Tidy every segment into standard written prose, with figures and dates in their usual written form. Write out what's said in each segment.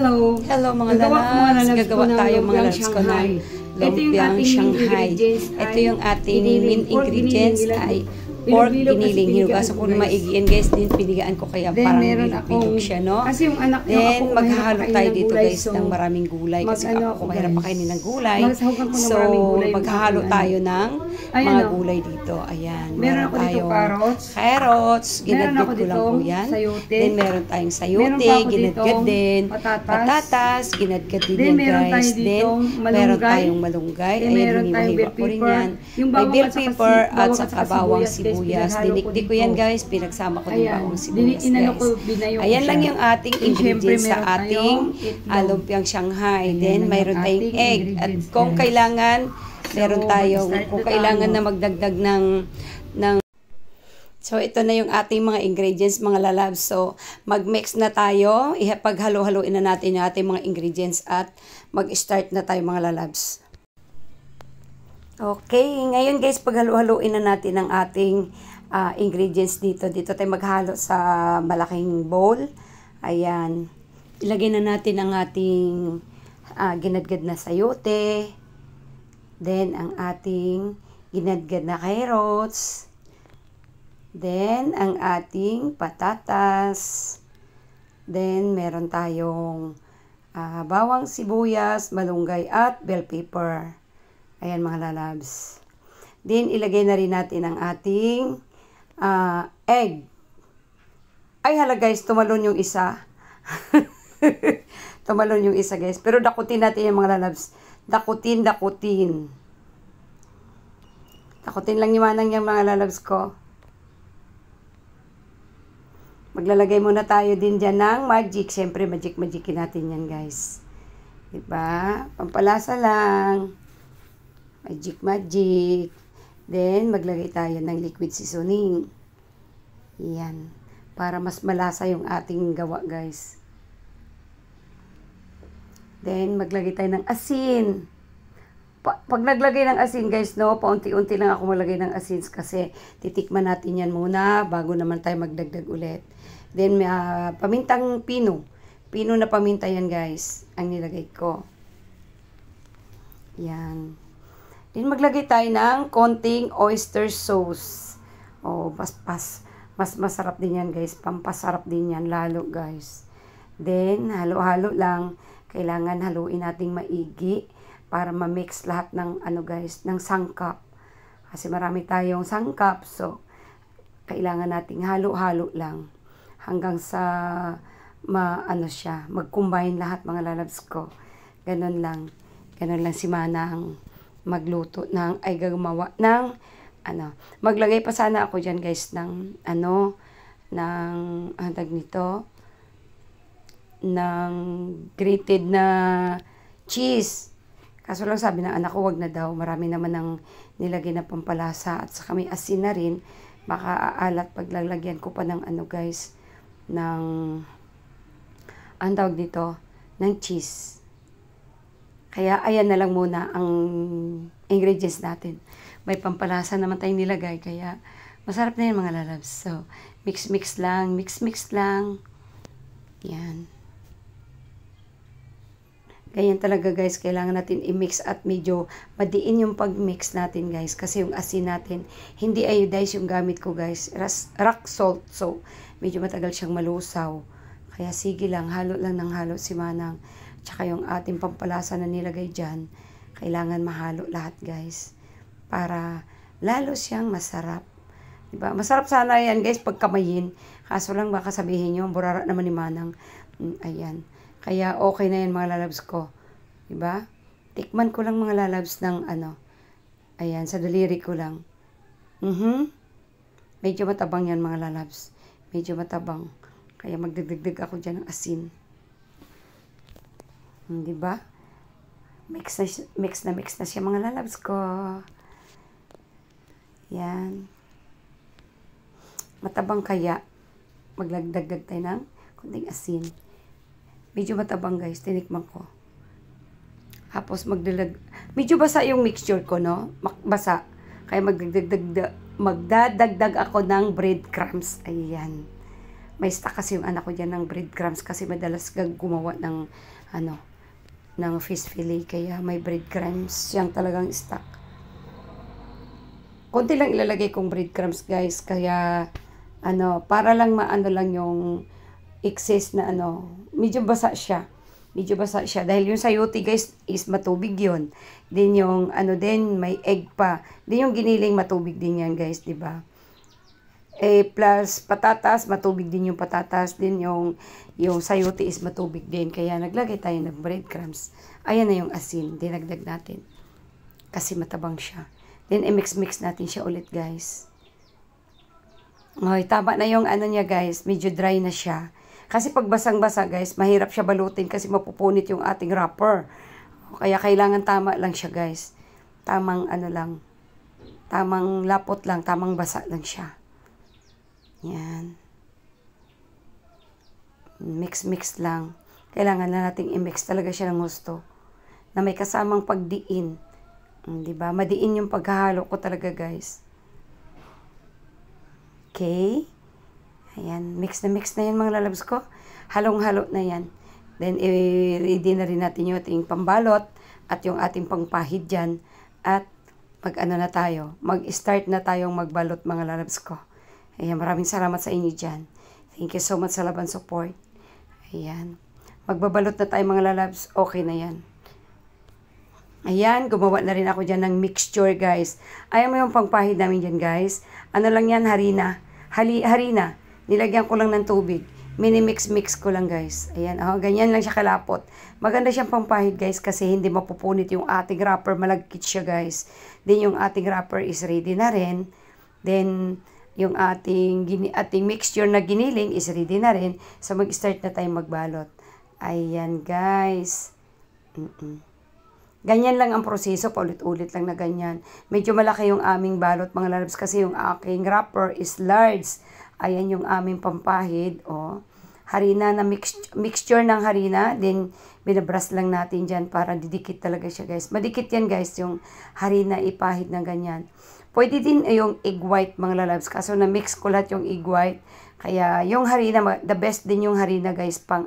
Hello! Hello mga lalabs! Gagawa tayo mga lalabs ko ng lumpiang Shanghai. Ito yung ating main ingredients ay pork giniling. Hinugasan ko na maigiin guys. Din pinigaan ko kaya parang bilog siya, no? Kasi yung anak niyo, then maghahalo tayo dito guys ng maraming gulay. Kasi ako mahirap pakainin ng gulay. So maghahalo tayo ng mga gulay dito. Ayan. Meron ako dito carrots. Ginadgad ko lang po yan. Then meron tayong sayote. Ginadgad din. Patatas. Ginadgad din yan guys. Then meron tayong malunggay. Ayan, hiniwa ko rin yan. May bell pepper at saka bawang sibuyas. Dinikdik ko yan guys. Pinagsama ko din bawang sibuyas guys. Ayan lang yung ating ingredients sa ating lumpiang Shanghai. Then mayroon tayong egg. At kung kailangan, meron tayong, kung kailangan na magdagdag ng so ito na yung ating mga ingredients mga lalabs. So mag-mix na tayo. Paghalo-haloin na natin yung ating mga ingredients at mag-start na tayo mga lalabs. Okay, ngayon guys, paghalo-haloin na natin ang ating ingredients dito. Dito tayo maghalo sa malaking bowl. Ayan. Ilagay na natin ang ating ginadgad na sayote. Then, ang ating ginadgad na carrots. Then, ang ating patatas. Then, meron tayong bawang sibuyas, malunggay at bell pepper. Ayan mga lalabs. Then, ilagay na rin natin ang ating egg. Ay hala guys, tumalon yung isa. Tumalon yung isa guys. Pero dakutin natin yung mga lalabs. Dakutin. Dakutin lang ni Manang yung mga lalabs ko. Maglalagay muna tayo din dyan ng magic. Siyempre, magic-magicin natin yan guys. Diba? Pampalasa lang. Magic. Then, maglagay tayo ng liquid seasoning. Yan. Para mas malasa yung ating gawa guys. Then, maglagay tayo ng asin. Pag naglagay ng asin guys, no, paunti-unti lang ako maglagay ng asin kasi titikman natin yan muna bago naman tayo magdagdag ulit. Then, pamintang pino. Pino na paminta yan guys, ang nilagay ko. Yan. Then, maglagay tayo ng konting oyster sauce. Oh, mas masarap din yan guys. Pampasarap din yan lalo guys. Then, halo-halo lang. Kailangan haluin nating maigi para ma-mix lahat ng guys, ng sangkap. Kasi marami tayong sangkap, so kailangan nating halo-halo lang hanggang sa mag-combine lahat mga lalabs ko. Ganun lang si Manang magluto gumawa ng maglagay pa sana ako diyan guys ng ng grated na cheese. Kaso lang sabi ng anak ko, wag na daw. Marami naman ng nilagay na pampalasa. At saka may asin na rin. Baka aalat paglalagyan ko pa ng guys. Ng ng cheese. Kaya ayan na lang muna ang ingredients natin. May pampalasa naman tayong nilagay. Kaya masarap na yun mga lalabs. So, mix lang. Yan. Ganyan talaga guys, kailangan natin i-mix at medyo madiin yung pag-mix natin guys. Kasi yung asin natin, hindi iodized yung gamit ko guys. Rock salt. So, medyo matagal siyang malusaw. Kaya sige lang, halo lang ng halo si Manang. Tsaka yung ating pampalasa na nilagay dyan, kailangan mahalo lahat guys. Para lalo siyang masarap. Diba? Masarap sana yan guys pagkamayin. Kaso lang baka sabihin nyo, burara naman ni Manang. Ayan. Kaya okay na yan mga lalabs ko. Diba? Tikman ko lang mga lalabs ng ayan, sa daliri ko lang. Medyo matabang yan mga lalabs. Medyo matabang. Kaya magdagdag ako dyan ng asin. Diba? Mix na siya mga lalabs ko. Yan. Matabang kaya maglagdagdag tayo ng kunting asin. Medyo matabang guys, tinikman ko. Tapos medyo basa yung mixture ko, no? Basa. Kaya magdadagdag ako ng breadcrumbs. Ayan. may stock kasi yung anak ko dyan ng breadcrumbs kasi madalas gumawa ng ng fish fillet, kaya may breadcrumbs siyang talagang stock. Konti lang ilalagay kong breadcrumbs guys, kaya para lang maano lang yung excess na medyo basa siya. Medyo basa siya dahil yung sayote guys is matubig yun. Then yung din may egg pa. Then yung giniling matubig din yan guys, 'di ba? Plus patatas, matubig din yung patatas. Then yung sayote is matubig din. Kaya naglagay tayo ng breadcrumbs. Ayan na yung asin, dinagdag natin. Kasi matabang siya. Then i-mix natin siya ulit guys. Okay, tama na yung niya guys, medyo dry na siya. Kasi pag basang-basa guys, mahirap siya balutin kasi mapupunit yung ating wrapper. Kaya kailangan tama lang siya guys. Tamang lang. Tamang lapot lang, tamang basa lang siya. Yan. Mix lang. Kailangan na nating i-mix talaga siya ng gusto. Na may kasamang pagdiin. 'Di ba? Madiin yung paghahalo ko talaga guys. Okay? Ayan, mix na yan mga lalabs ko. Halong-halo na yan. Then, i-ready na rin natin yung ating pambalot at yung ating pangpahid dyan. At na tayo. Mag-start na tayong magbalot mga lalabs ko. Ayan, maraming salamat sa inyo dyan. Thank you so much sa laban support. Ayan. Magbabalot na tayo mga lalabs. Okay na yan. Ayan, gumawa na rin ako dyan ng mixture guys. Ayaw mo yung pangpahid namin dyan guys. Ano lang yan, harina. Harina. Nilagyan ko lang ng tubig. Mini-mix ko lang guys. Ayan, ganyan lang siya kalapot. Maganda siyang pangpahid guys kasi hindi mapupunit yung ating wrapper. Malagkit siya guys. Then yung ating wrapper is ready na rin. Then yung ating mixture na giniling is ready na rin. So mag-start na tayong magbalot. Ayan guys. Ganyan lang ang proseso. Paulit-ulit lang na ganyan. Medyo malaki yung aming balot mga lalabs kasi yung aking wrapper is large. Ayan yung aming pampahid. Harina na mixture ng harina. Then, binabras lang natin dyan para didikit talaga siya guys. Madikit yan guys yung harina ipahid na ganyan. Pwede din yung egg white mga lalabs. Kaso na-mix ko lahat yung egg white. Kaya yung harina, the best din yung harina guys pang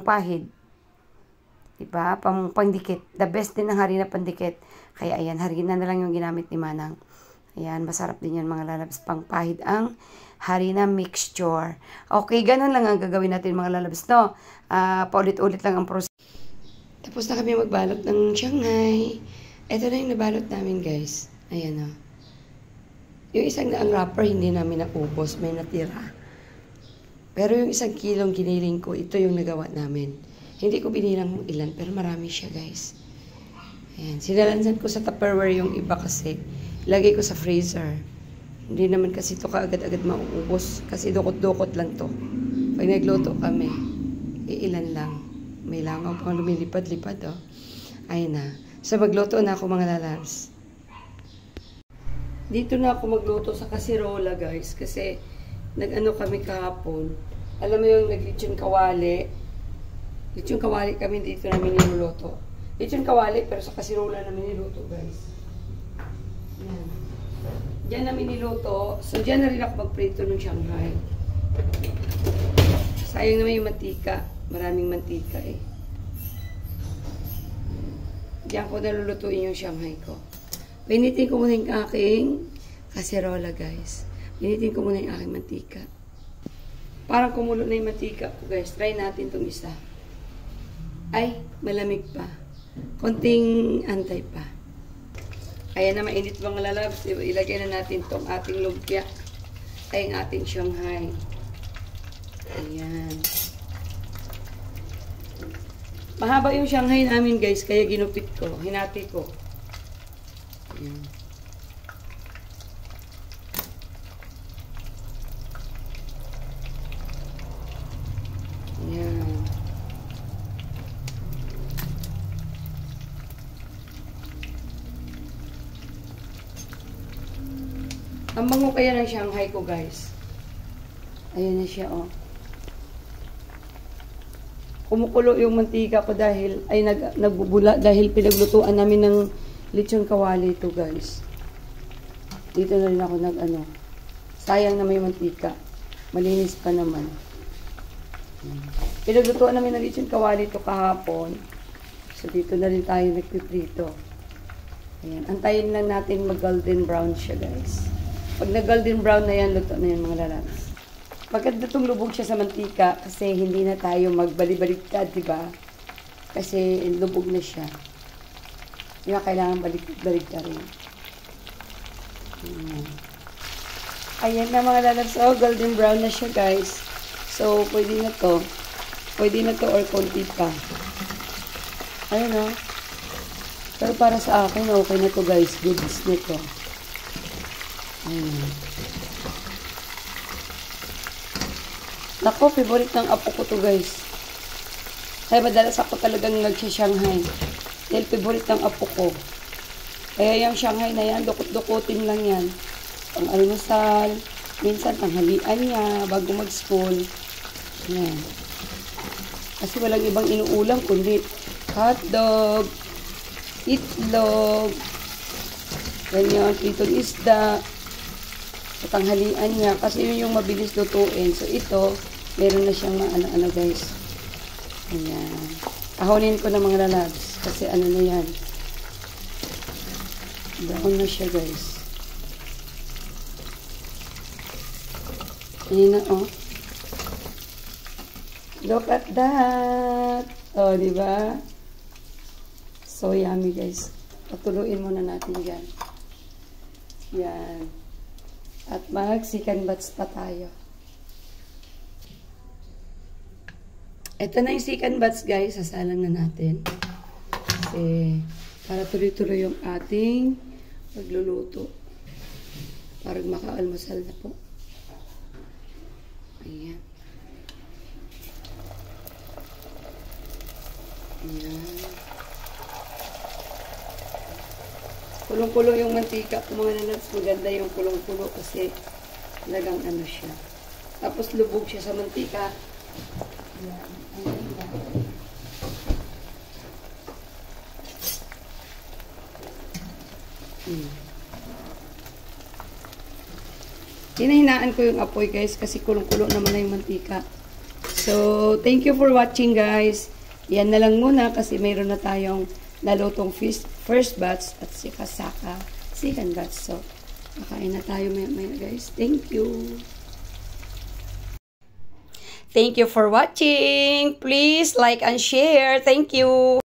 pahid. Diba? Pangdikit. The best din ng harina pandikit. Kaya ayan, harina na lang yung ginamit ni Manang. Ayan, masarap din yan mga lalabs. Pangpahid ang harina mixture. Okay, ganun lang ang gagawin natin mga lalabs, no? Paulit-ulit lang ang process. Tapos na kami magbalot ng Shanghai. Ito na yung nabalot namin, guys. Ayan, o. Yung isang daang wrapper, hindi namin naubos. May natira. Pero yung 1 kilong giniling ko, ito yung nagawa namin. Hindi ko binilang kung ilan, pero marami siya, guys. Ayan, sinalansan ko sa Tupperware yung iba kasi. Lagay ko sa freezer. Hindi naman kasi ito kaagad-agad mauubos. Kasi dukot-dukot lang to. Pag nagluto kami, ilan lang. May langaw pang lumilipad-lipad, oh. Ayun na. So, magluto na ako mga lalabs. Dito na ako magluto sa kasirola, guys. Kasi, nag-ano kami kahapon. Alam mo yung nag-lechon kawali. Lechon kawali kami dito namin niluluto. Lechon kawali, pero sa kasirola namin niluto, guys. Yan. Diyan namin niluto. So, diyan na rin ako magprito ng Shanghai. Sayang naman yung mantika. Maraming mantika eh. Diyan ko nalulutuin yung Shanghai ko. Pinitin ko muna yung aking kaserola, guys. Pinitin ko muna yung aking mantika. Parang kumulo na yung mantika ko, guys. Try natin itong isa. Ay, malamig pa. Konting antay pa. Ayan na, mainit mga lalabs. Ilagay na natin itong ating lumpia. Ay, ang ating Shanghai. Ayan. Mahaba yung Shanghai namin, guys. Kaya ginupit ko. Hinati ko. Ayan. Ayan. Ang bango kaya ng Shanghai ko, guys. Ayan na siya, oh. Kumukulo yung mantika ko dahil, ay nagbubula dahil pinaglutuan namin ng lechon kawali ito, guys. Dito na rin ako sayang na may mantika. Malinis pa naman. Pinaglutuan namin ng lechon kawali ito kahapon. So, dito na rin tayo nagpiprito. Ayan. Antayin lang natin mag-golden brown siya, guys. Pag nag-golden brown na yan, luto na yan mga lalabs. Maganda itong lubog siya sa mantika kasi hindi na tayo magbalik-baliktad, diba? Kasi lubog na siya. Hindi na kailangan balik-baliktad rin. Ayan na mga lalabs. Oh, golden brown na siya, guys. So, pwede na to. Pwede na to or konti pa. Ayan o. Pero para sa akin, okay na to, guys. Goods na to. Ayan. Nako, favorite ng apo ko to, guys. Kaya madalas ako talagang nagsha-Shanghai. Dahil favorite ng apo ko. Kaya yung Shanghai na yan, dukot-dukutin lang yan. Pang almusal, minsan tanghalian niya, bago mag-school. Ayan. Kasi walang ibang inuulam, kundi hotdog, itlog, ganyan, pritong isda, sa tanghalian niya. Kasi yun yung mabilis lutuin. So, ito, meron na siyang ano guys. Ayan. Ahonin ko na mga lalabs. Kasi ano na yan. Brown na siya, guys. Ayan na, oh. Look at that. Oh, diba? So, yummy, guys. Patuluin muna natin yan. Yan. At mag-second batch pa tayo. Ito na yung second batch, guys. Sasalang na natin. Kasi, para tuloy-tuloy yung ating pagluluto. Para maka-almusal na po. Ayan. Ayan. Kulong-kulong yung mantika po mga lalabs. Maganda yung kulong-kulo kasi talagang ano siya. Tapos lubog siya sa mantika. Ayan. Hinahinaan ko yung apoy, guys, kasi kulong-kulo naman na yung mantika. So, thank you for watching, guys. Yan na lang muna kasi mayroon na tayong nalutong first batch at saka second batch. So, kakain na tayo maya, guys. Thank you. Thank you for watching. Please like and share. Thank you.